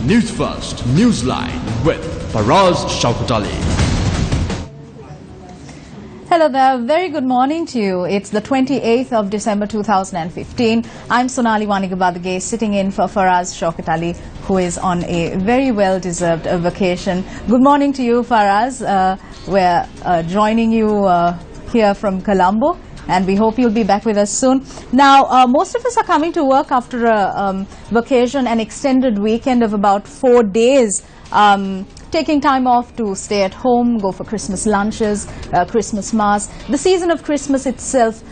News First Newsline with Faraz Shaukatali. Hello there, very good morning to you. It's the 28th of December 2015. I'm Sonali Wanigabadage sitting in for Faraz Shaukatali, who is on a very well-deserved vacation. Good morning to you, Faraz. We're joining you here from Colombo, and we hope you'll be back with us soon. Now, most of us are coming to work after a vacation, an extended weekend of about 4 days. Taking time off to stay at home, go for Christmas lunches, Christmas mass. The season of Christmas itself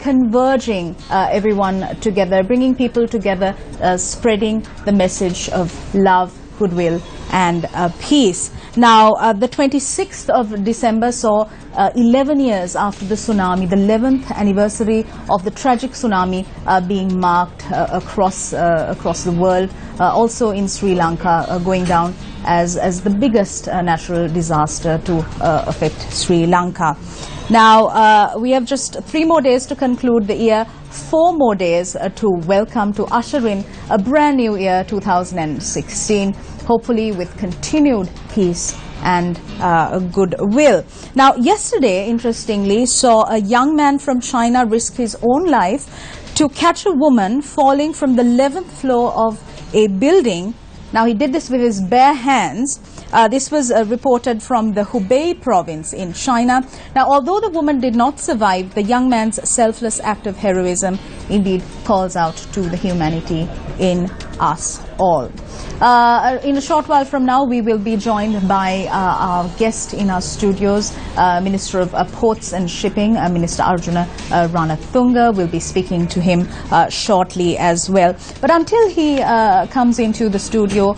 converging everyone together, bringing people together, spreading the message of love, goodwill and peace. Now, the 26th of December saw 11 years after the tsunami, the 11th anniversary of the tragic tsunami being marked across the world, also in Sri Lanka, going down as the biggest natural disaster to affect Sri Lanka. Now, we have just 3 more days to conclude the year, 4 more days to welcome, to usher in a brand new year, 2016, hopefully with continued peace and goodwill. Now, yesterday, interestingly, saw a young man from China risk his own life to catch a woman falling from the 11th floor of a building. Now, he did this with his bare hands. This was reported from the Hubei province in China. Now, although the woman did not survive, the young man's selfless act of heroism indeed calls out to the humanity in us all. In a short while from now, we will be joined by our guest in our studios, Minister of Ports and Shipping, Minister Arjuna Ranathunga. We'll be speaking to him shortly as well. But until he comes into the studio,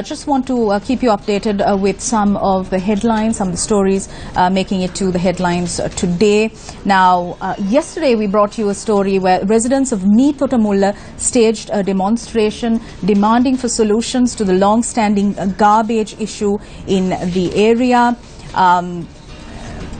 just want to keep you updated with some of the headlines, some of the stories making it to the headlines today. Now, yesterday we brought you a story where residents of Meethotamulla staged a demonstration demanding for solutions to the long-standing garbage issue in the area.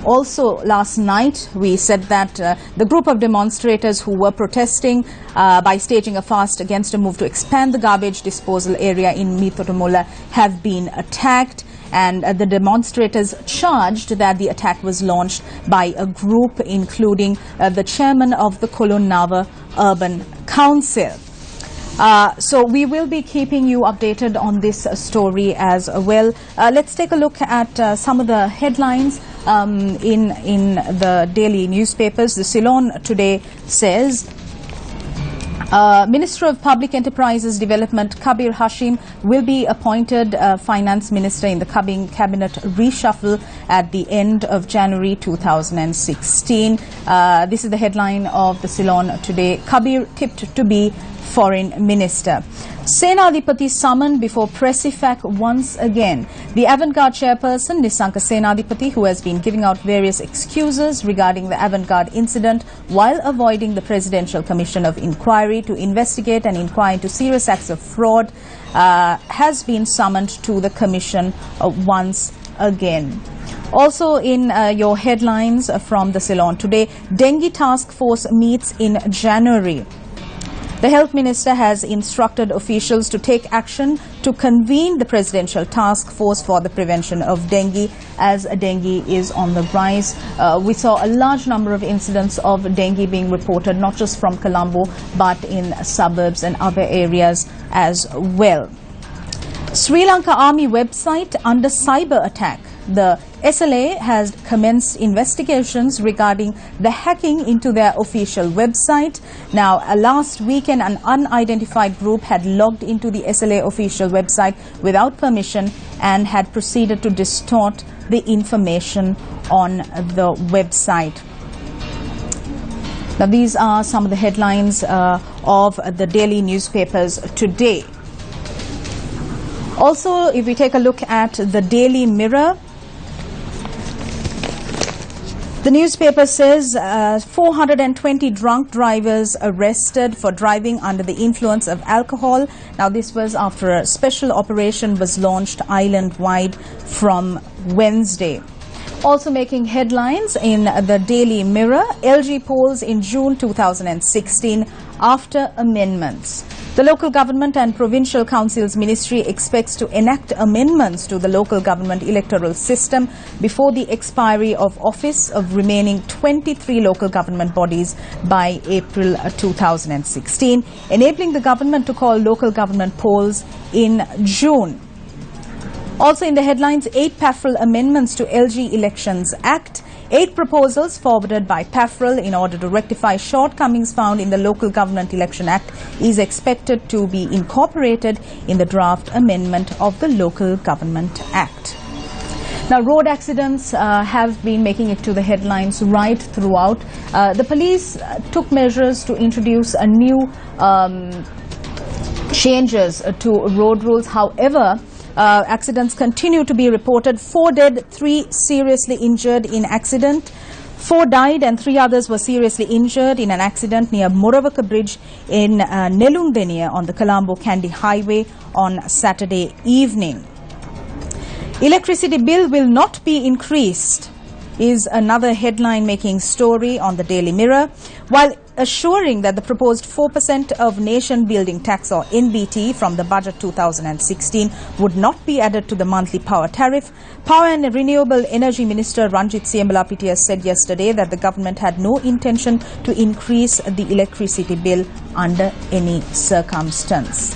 Also, last night, we said that the group of demonstrators who were protesting by staging a fast against a move to expand the garbage disposal area in Meethotamulla have been attacked. And the demonstrators charged that the attack was launched by a group including the chairman of the Kolonava Urban Council. So we will be keeping you updated on this story as well. Let's take a look at some of the headlines in the daily newspapers. The Ceylon today says, Minister of Public Enterprises Development Kabir Hashim will be appointed Finance Minister in the coming cabinet reshuffle at the end of January 2016. This is the headline of the Ceylon today. Kabir tipped to be Foreign Minister. Senadipati summoned before Presifac once again. The avant-garde chairperson, Nisanka Senadipati, who has been giving out various excuses regarding the avant-garde incident while avoiding the Presidential Commission of Inquiry to investigate and inquire into serious acts of fraud, has been summoned to the Commission once again. Also in your headlines from the Ceylon today, Dengue Task Force meets in January. The Health Minister has instructed officials to take action to convene the Presidential Task Force for the prevention of dengue, as dengue is on the rise. We saw a large number of incidents of dengue being reported, not just from Colombo, but in suburbs and other areas as well. Sri Lanka Army website under cyber attack. The SLA has commenced investigations regarding the hacking into their official website. Now, last weekend, an unidentified group had logged into the SLA official website without permission and had proceeded to distort the information on the website. Now, these are some of the headlines of the daily newspapers today. Also, if we take a look at the Daily Mirror, the newspaper says 420 drunk drivers arrested for driving under the influence of alcohol. Now, this was after a special operation was launched island-wide from Wednesday. Also making headlines in the Daily Mirror, LG polls in June 2016 after amendments. The Local Government and Provincial Councils Ministry expects to enact amendments to the local government electoral system before the expiry of office of remaining 23 local government bodies by April 2016, enabling the government to call local government polls in June. Also in the headlines, 8 PAFRL amendments to LG Elections Act. 8 proposals forwarded by PAFRL in order to rectify shortcomings found in the Local Government Election Act is expected to be incorporated in the draft amendment of the Local Government Act. Now, road accidents have been making it to the headlines right throughout. The police took measures to introduce a new changes to road rules. However, accidents continue to be reported. 4 dead, 3 seriously injured in accident. 4 died and 3 others were seriously injured in an accident near Moravaka Bridge in Nelundeniya on the Colombo-Kandy highway on Saturday evening. Electricity bill will not be increased is another headline-making story on the Daily Mirror. While assuring that the proposed 4% of Nation Building Tax or NBT from the Budget 2016 would not be added to the monthly power tariff, Power and Renewable Energy Minister Ranjit Siambalapitiya said yesterday that the government had no intention to increase the electricity bill under any circumstance.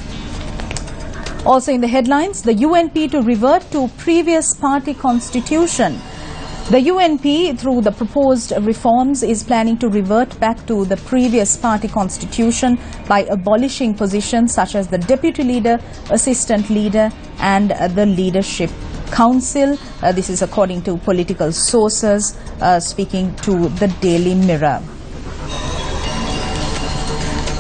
Also in the headlines, the UNP to revert to previous party constitution. The UNP, through the proposed reforms, is planning to revert back to the previous party constitution by abolishing positions such as the deputy leader, assistant leader and the leadership council. This is according to political sources speaking to the Daily Mirror.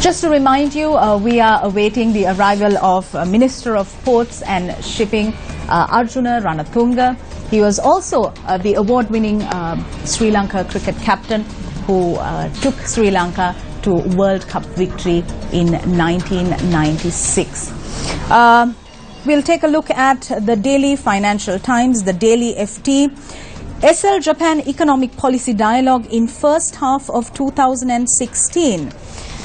Just to remind you, we are awaiting the arrival of Minister of Ports and Shipping, Arjuna Ranatunga. He was also the award-winning Sri Lanka cricket captain who took Sri Lanka to World Cup victory in 1996. We'll take a look at the Daily Financial Times, the Daily FT. SL Japan Economic Policy Dialogue in first half of 2016.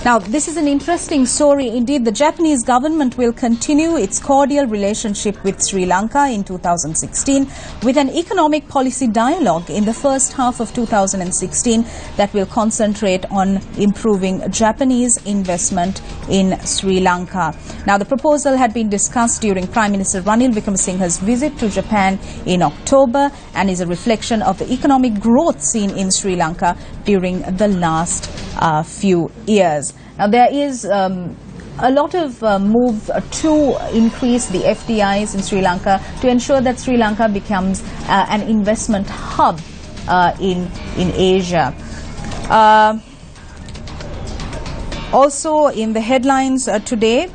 Now, this is an interesting story. Indeed, the Japanese government will continue its cordial relationship with Sri Lanka in 2016 with an economic policy dialogue in the first half of 2016 that will concentrate on improving Japanese investment in Sri Lanka. Now, the proposal had been discussed during Prime Minister Ranil Wickremesinghe's visit to Japan in October and is a reflection of the economic growth seen in Sri Lanka during the last few years. Now, there is a lot of move to increase the FDIs in Sri Lanka to ensure that Sri Lanka becomes an investment hub in Asia. Also in the headlines today,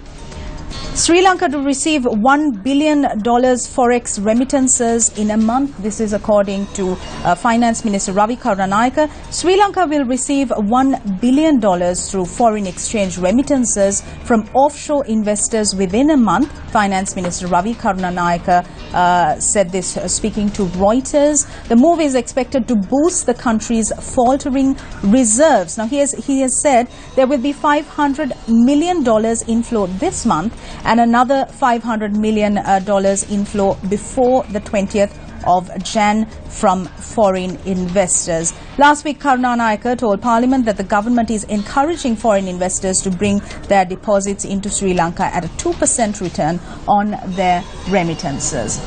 Sri Lanka to receive $1 billion forex remittances in a month. This is according to Finance Minister Ravi Karunanayake. Sri Lanka will receive $1 billion through foreign exchange remittances from offshore investors within a month. Finance Minister Ravi Karunanayake said this speaking to Reuters. The move is expected to boost the country's faltering reserves. Now, he has said there will be $500 million inflow this month and another $500 million inflow before the 20th of Jan from foreign investors. Last week, Karunanayake told Parliament that the government is encouraging foreign investors to bring their deposits into Sri Lanka at a 2% return on their remittances.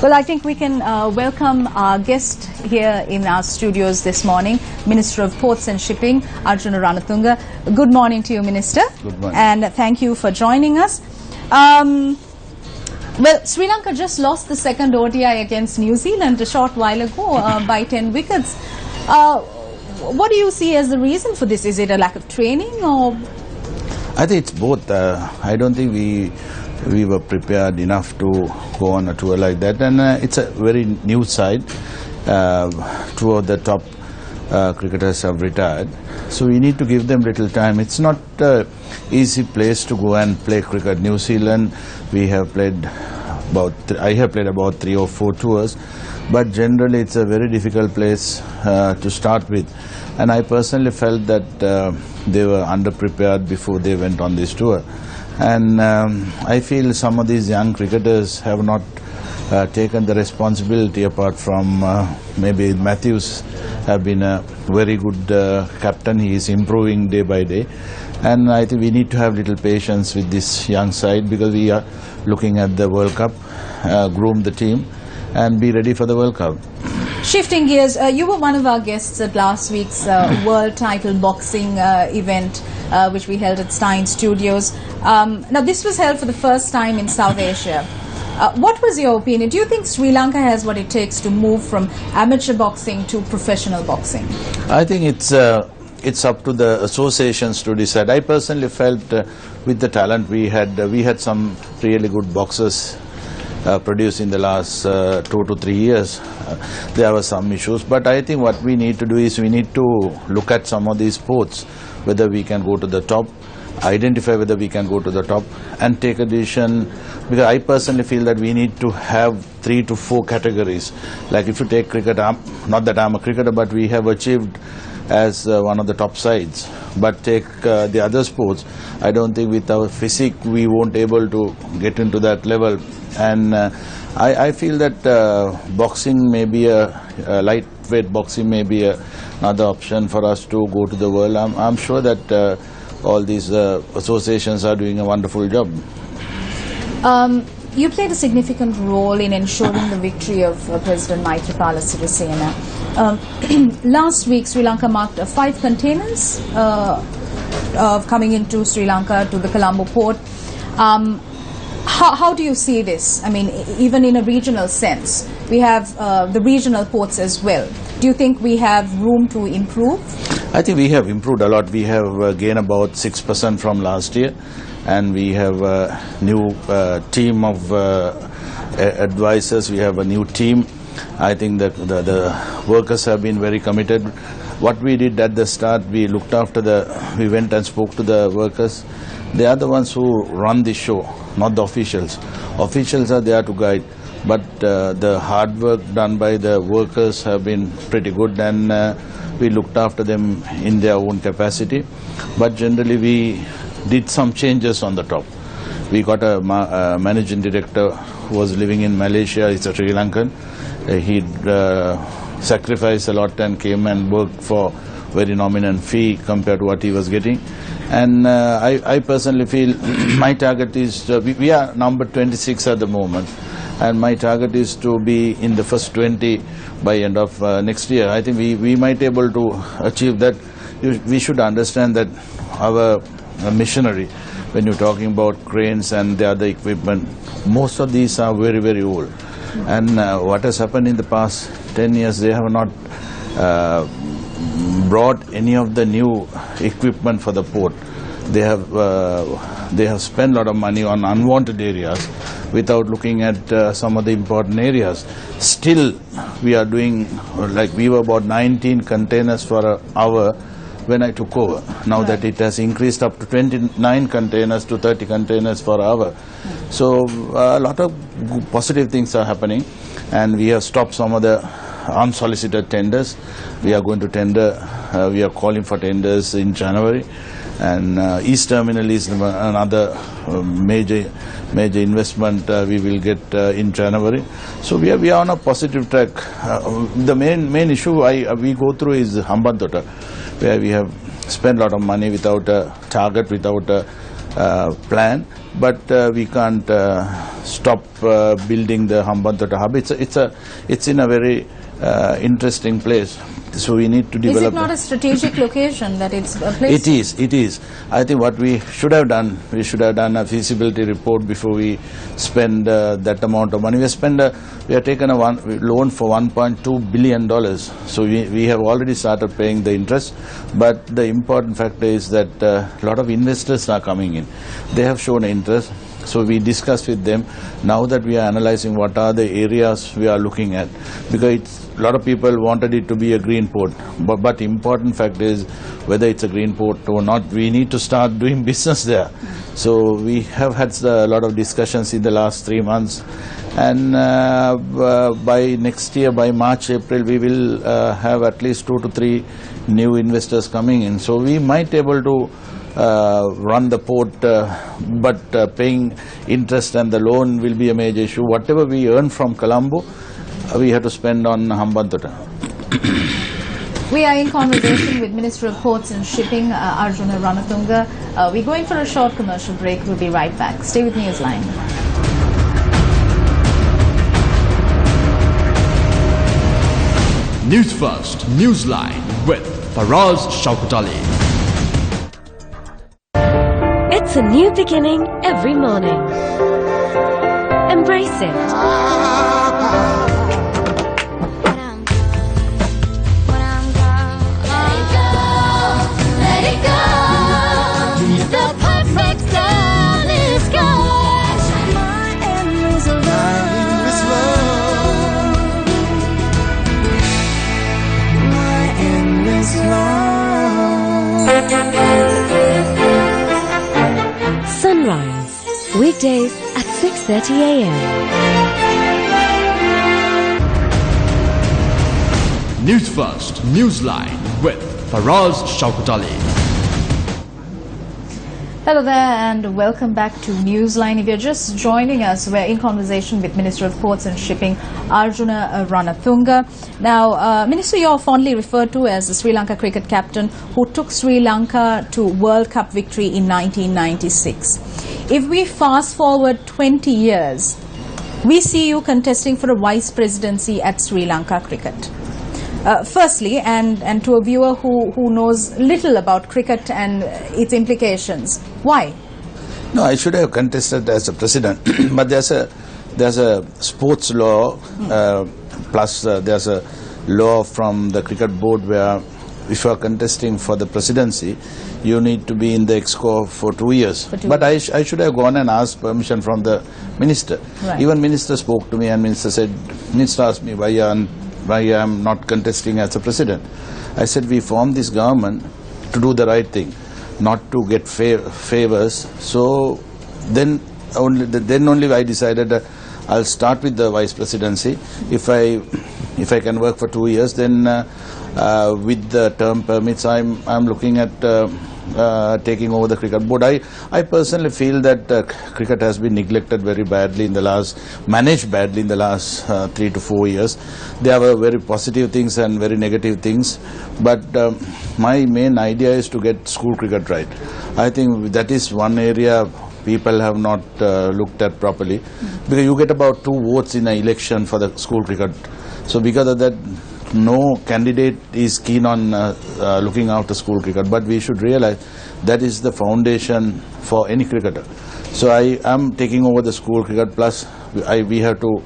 Well, I think we can welcome our guest here in our studios this morning, Minister of Ports and Shipping, Arjuna Ranatunga. Good morning to you, Minister. Good morning. And thank you for joining us. Well, Sri Lanka just lost the second ODI against New Zealand a short while ago by 10 wickets. What do you see as the reason for this? Is it a lack of training or? I think it's both. I don't think we were prepared enough to go on a tour like that, and it's a very new side. Two of the top cricketers have retired, so we need to give them little time. It's not an easy place to go and play cricket. New Zealand, we have played I have played about 3 or 4 tours, but generally it's a very difficult place to start with, and I personally felt that they were underprepared before they went on this tour. And I feel some of these young cricketers have not taken the responsibility, apart from maybe Matthews have been a very good captain. He is improving day by day. And I think we need to have little patience with this young side, because we are looking at the World Cup, groom the team and be ready for the World Cup. Shifting gears, you were one of our guests at last week's World Title Boxing event, which we held at Stein Studios. Now, this was held for the first time in South Asia. What was your opinion? Do you think Sri Lanka has what it takes to move from amateur boxing to professional boxing? I think it's up to the associations to decide. I personally felt with the talent we had some really good boxers produced in the last 2 to 3 years. There were some issues, but I think what we need to do is we need to look at some of these sports, whether we can go to the top, identify whether we can go to the top, and take a decision. Because I personally feel that we need to have 3 to 4 categories. Like if you take cricket, not that I'm a cricketer, but we have achieved as one of the top sides. But take the other sports, I don't think with our physique we won't able to get into that level. And I feel that boxing may be lightweight boxing may be another option for us to go to the world. I'm sure that all these associations are doing a wonderful job. You played a significant role in ensuring the victory of President Maithripala Sirisena. Last week, Sri Lanka marked 5 containers coming into Sri Lanka to the Colombo port. How do you see this? I mean, even in a regional sense, we have the regional ports as well. Do you think we have room to improve? I think we have improved a lot. We have gained about 6% from last year, and we have a new team of advisors. We have a new team. I think that the workers have been very committed. What we did at the start, we went and spoke to the workers. They are the ones who run the show, not the officials. Officials are there to guide, but the hard work done by the workers have been pretty good, and we looked after them in their own capacity. But generally we did some changes on the top. We got a managing director who was living in Malaysia. He's a Sri Lankan. He sacrificed a lot and came and worked for very nominal fee compared to what he was getting. And I personally feel my target is, we are number 26 at the moment, and my target is to be in the first 20 by end of next year. I think we might be able to achieve that. We should understand that our machinery, when you're talking about cranes and the other equipment, most of these are very, very old. And what has happened in the past 10 years, they have not brought any of the new equipment for the port. They have spent a lot of money on unwanted areas without looking at some of the important areas. Still, we are doing, like we were about 19 containers for an hour when I took over. Now that it has increased up to 29 containers to 30 containers per hour. So a lot of positive things are happening, and we have stopped some of the unsolicited tenders. We are going to tender, we are calling for tenders in January, and East Terminal is another major investment we will get in January. So we are on a positive track. The main issue we go through is Hambantota, where we have spent a lot of money without a target, without a plan, but we can't stop building the Hambantota hub. It's in a very interesting place. So we need to develop. Is it not a strategic location that it's a place? It is. I think what we should have done a feasibility report before we spend that amount of money. We have taken a loan for $1.2 billion. So we have already started paying the interest. But the important factor is that a lot of investors are coming in. They have shown interest. So we discussed with them. Now that we are analyzing what are the areas we are looking at, because a lot of people wanted it to be a green port, but important fact is whether it's a green port or not, we need to start doing business there. So we have had a lot of discussions in the last 3 months, and by next year, by March, April, we will have at least 2 to 3 new investors coming in. So we might be able to run the port, but paying interest and the loan will be a major issue. Whatever we earn from Colombo, we have to spend on Hambantota. We are in conversation with Minister of Ports and Shipping, Arjuna Ranatunga. We're going for a short commercial break. We'll be right back. Stay with Newsline. Newsfirst, Newsline with Faraz Shaukatali. It's a new beginning every morning. Embrace it. Sunrise, weekdays at 6:30 a.m. Newsfirst, Newsline with Faraz Shaukatali. Hello there and welcome back to Newsline. If you're just joining us, we're in conversation with Minister of Ports and Shipping, Arjuna Ranatunga. Now, Minister, you're fondly referred to as the Sri Lanka cricket captain who took Sri Lanka to World Cup victory in 1996. If we fast forward 20 years, we see you contesting for a vice presidency at Sri Lanka cricket. Firstly, and to a viewer who knows little about cricket and its implications, why? No, I should have contested as a president, but there's a sports law, plus there's a law from the cricket board where if you are contesting for the presidency, you need to be in the exco for 2 years. But I should have gone and asked permission from the minister. Right. Even minister spoke to me and minister asked me why I am not contesting as a president. I said we formed this government to do the right thing, not to get favors. So then only I decided that I'll start with the vice presidency. If I can work for 2 years, then with the term permits, I'm looking at taking over the cricket board. I personally feel that cricket has been neglected very badly managed badly in the last 3 to 4 years. There were very positive things and very negative things, but my main idea is to get school cricket right. I think that is one area people have not looked at properly, because you get about 2 votes in an election for the school cricket. So because of that, no candidate is keen on looking after school cricket, but we should realize that is the foundation for any cricketer. So I am taking over the school cricket, plus we have to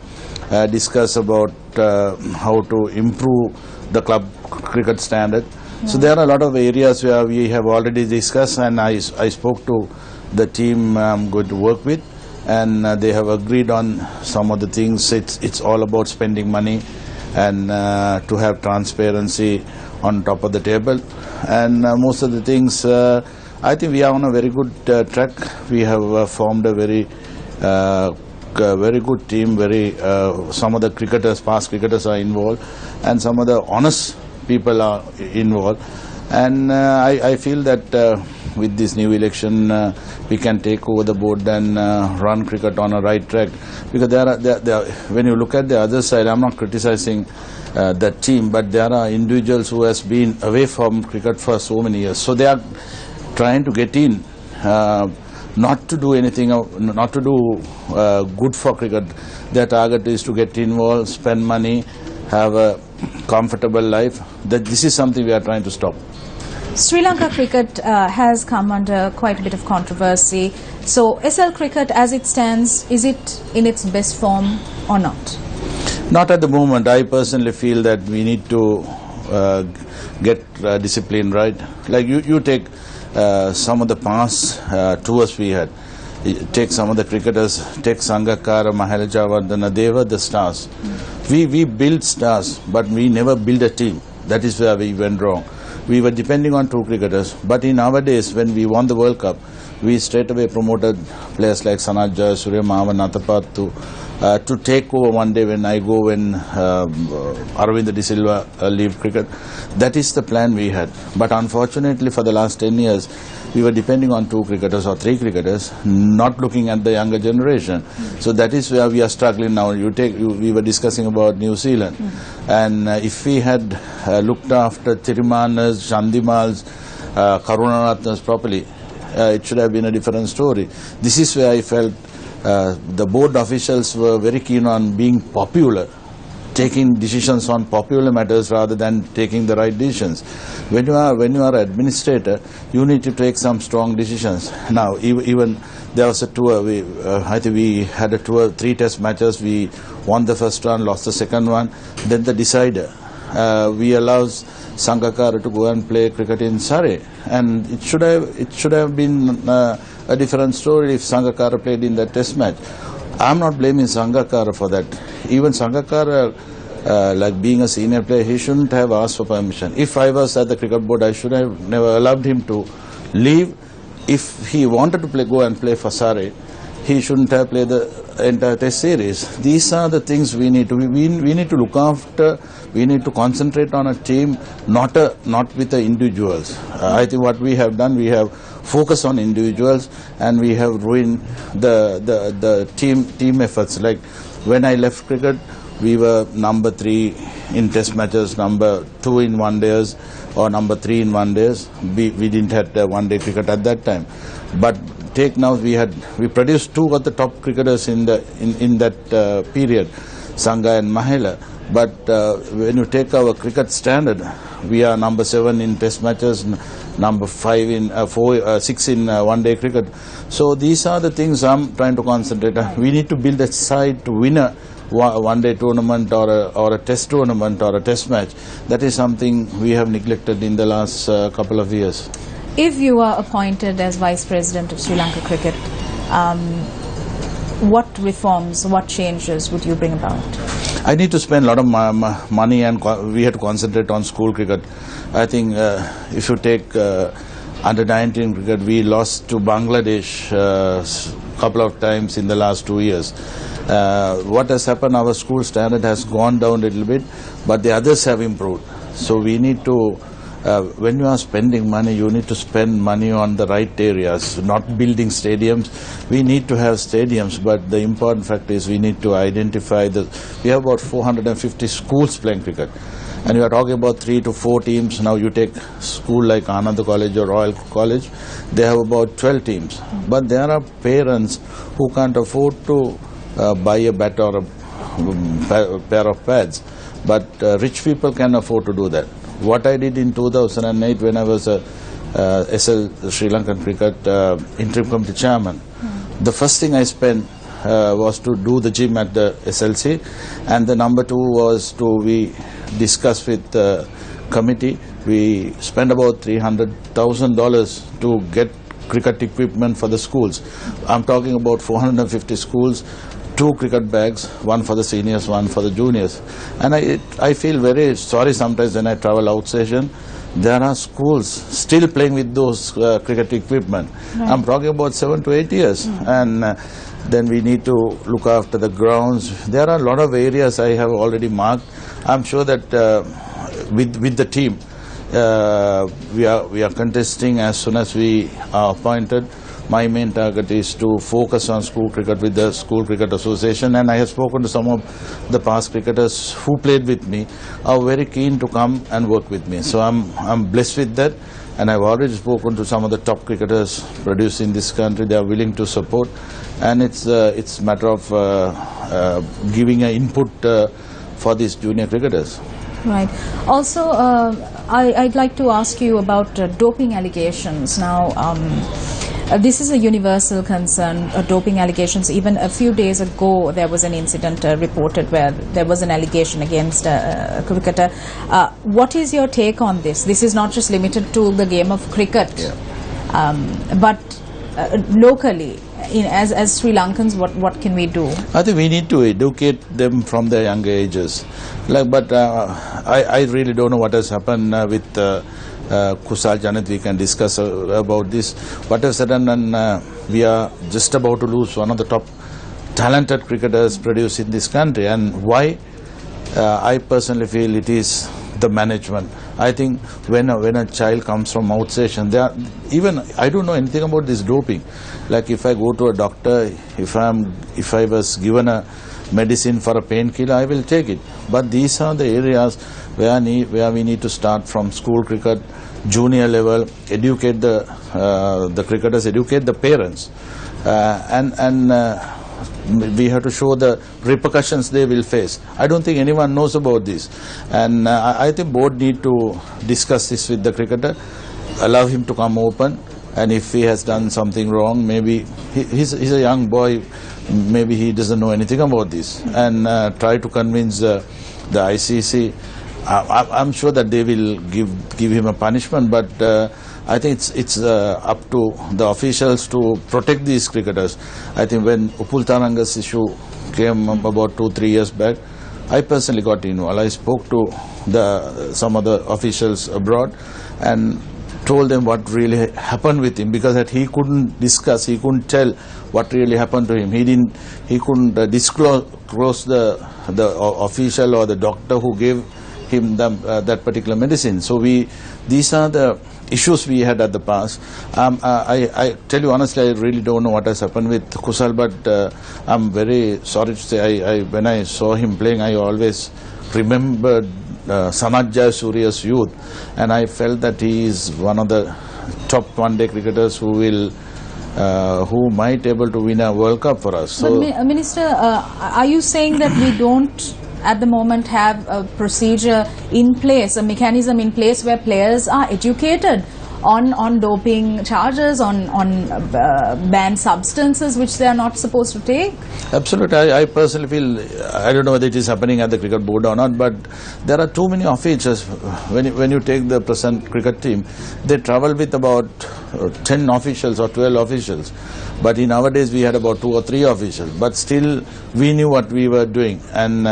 discuss about how to improve the club cricket standard. Yeah. So there are a lot of areas where we have already discussed, and I spoke to the team I'm going to work with, and they have agreed on some of the things. It's all about spending money and to have transparency on top of the table, and most of the things I think we are on a very good track. We have formed a very good team. Some of the past cricketers are involved, and some of the honest people are involved, and I feel that with this new election we can take over the board and run cricket on a right track, because when you look at the other side, I'm not criticizing that team, but there are individuals who has been away from cricket for so many years, so they are trying to get in, not to do anything, not to do good for cricket. Their target is to get involved, spend money, have a comfortable life. This is something we are trying to stop. Sri Lanka cricket has come under quite a bit of controversy. So SL cricket as it stands, is it in its best form or not? Not at the moment. I personally feel that we need to get discipline right. Like you take some of the past tours we had. Take some of the cricketers, take Sangakkara, Mahalajavardhana, they were the stars. We built stars, but we never built a team. That is where we went wrong. We were depending on 2 cricketers, but in our days, when we won the World Cup, we straight away promoted players like Sanat Jayasuriya, Mahavan Natapattu, to take over one day when I go when Aravinda De Silva leave cricket. That is the plan we had. But unfortunately for the last 10 years, we were depending on 2 cricketers or 3 cricketers, not looking at the younger generation. So that is where we are struggling now. We were discussing about New Zealand. And if we had looked after Thirimanas, Shandimals, Karunaratnas properly, it should have been a different story. This is where I felt the board officials were very keen on being popular, taking decisions on popular matters rather than taking the right decisions. When you are administrator, you need to take some strong decisions. Now, even there was a tour. I think we had a tour, 3 test matches. We won the first one, lost the second one. Then the decider. We allowed Sangakkara to go and play cricket in Surrey, and it should have been a different story if Sangakkara played in that test match. I'm not blaming Sangakkara for that. Even Sangakkara, like being a senior player, he shouldn't have asked for permission. If I was at the cricket board, I should have never allowed him to leave. If he wanted to go and play for Surrey, he shouldn't have played the entire test series. These are the things we need to we need to look after. We need to concentrate on a team, not with the individuals. I think what we have done, we have focused on individuals, and we have ruined the team efforts. Like when I left cricket, we were number 3 in test matches, number 2 in one days, or number 3 in one days. We didn't have one day cricket at that time. But take now, we produced 2 of the top cricketers in that period, Sangha and Mahela. But when you take our cricket standard, we are number 7 in test matches, number 5 in 6 in one day cricket. So these are the things I'm trying to concentrate on. We need to build a side to win a one day tournament or a test tournament or a test match. That is something we have neglected in the last couple of years. If you are appointed as Vice President of Sri Lanka Cricket, what reforms, what changes would you bring about? I need to spend a lot of money, and we have to concentrate on school cricket. I think if you take under 19 cricket, we lost to Bangladesh a couple of times in the last 2 years. What has happened, our school standard has gone down a little bit, but the others have improved. So we need to, when you are spending money, you need to spend money on the right areas, not building stadiums. We need to have stadiums, but the important fact is we need to identify we have about 450 schools playing cricket. And you are talking about 3 to 4 teams. Now you take school like Ananda College or Royal College, they have about 12 teams. But there are parents who can't afford to buy a bat or a pair of pads. But rich people can afford to do that. What I did in 2008 when I was a Sri Lankan Cricket interim committee chairman, the first thing I spent was to do the gym at the SLC, and the number 2 was we discussed with the committee. We spent about $300,000 to get cricket equipment for the schools. I'm talking about 450 schools, 2 cricket bags, one for the seniors, one for the juniors. And I feel very sorry sometimes when I travel out station. There are schools still playing with those cricket equipment. Right. I'm talking about 7 to 8 years. And then we need to look after the grounds. There are a lot of areas I have already marked. I'm sure that with the team, we are contesting as soon as we are appointed. My main target is to focus on school cricket with the School Cricket Association, and I have spoken to some of the past cricketers who played with me, are very keen to come and work with me. So I'm blessed with that, and I've already spoken to some of the top cricketers produced in this country. They are willing to support, and it's a matter of giving an input for these junior cricketers. Right. Also, I'd like to ask you about doping allegations. Now, this is a universal concern, doping allegations. Even a few days ago, there was an incident reported where there was an allegation against a cricketer. What is your take on this? This is not just limited to the game of cricket, but locally, as Sri Lankans, what can we do? I think we need to educate them from their younger ages. But I really don't know what has happened with Kusal Janit. We can discuss about this. What has happened, and we are just about to lose one of the top talented cricketers produced in this country. And why? I personally feel it is the management. I think when a child comes from outstation, even I don't know anything about this doping. Like if I go to a doctor, if I was given a medicine for a painkiller, I will take it. But these are the areas where we need to start from school cricket, junior level, educate the cricketers, educate the parents, and we have to show the repercussions they will face. I don't think anyone knows about this, and I think board need to discuss this with the cricketer, allow him to come open, and if he has done something wrong, maybe he's a young boy, maybe he doesn't know anything about this, and try to convince the ICC. I'm sure that they will give him a punishment, but I think it's up to the officials to protect these cricketers. I think when Upul Taranga's issue came up about 2-3 years back, I personally got involved. I spoke to some of the officials abroad and told them what really happened with him, because that he couldn't discuss, he couldn't tell what really happened to him. He couldn't disclose the official or the doctor who gave him that particular medicine. So these are the issues we had at the past. I tell you honestly, I really don't know what has happened with Kusal, but I'm very sorry to say, when I saw him playing, I always remembered Sanat Jayasuriya's youth, and I felt that he is one of the top one-day cricketers who might able to win a World Cup for us. So, but Minister, are you saying that we don't at the moment have a procedure in place, a mechanism in place where players are educated on doping charges, on banned substances which they are not supposed to take? Absolutely. I personally feel, I don't know whether it is happening at the cricket board or not, but there are too many officials. When you take the present cricket team, they travel with about 10 officials or 12 officials. But in our days we had about 2 or 3 officials. But still we knew what we were doing. And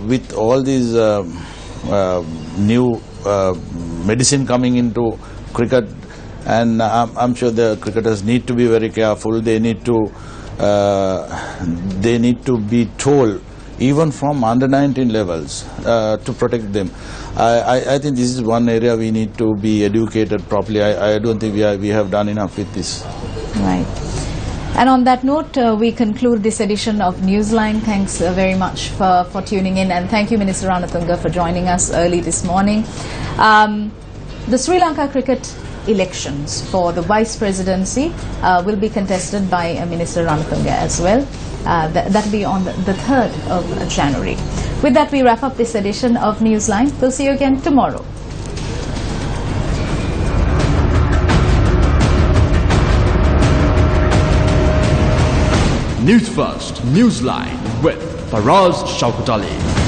with all these new medicine coming into cricket, and I'm sure the cricketers need to be very careful. They need to be told, even from under 19 levels, to protect them. I think this is one area we need to be educated properly. I don't think we have done enough with this. Right. And on that note, we conclude this edition of Newsline. Thanks very much for tuning in, and thank you, Minister Ranatunga, for joining us early this morning. The Sri Lanka cricket elections for the vice presidency will be contested by Minister Ranatunga as well. That will be on the 3rd of January. With that, we wrap up this edition of Newsline. We'll see you again tomorrow. Newsfirst Newsline with Faraz Shaukatali.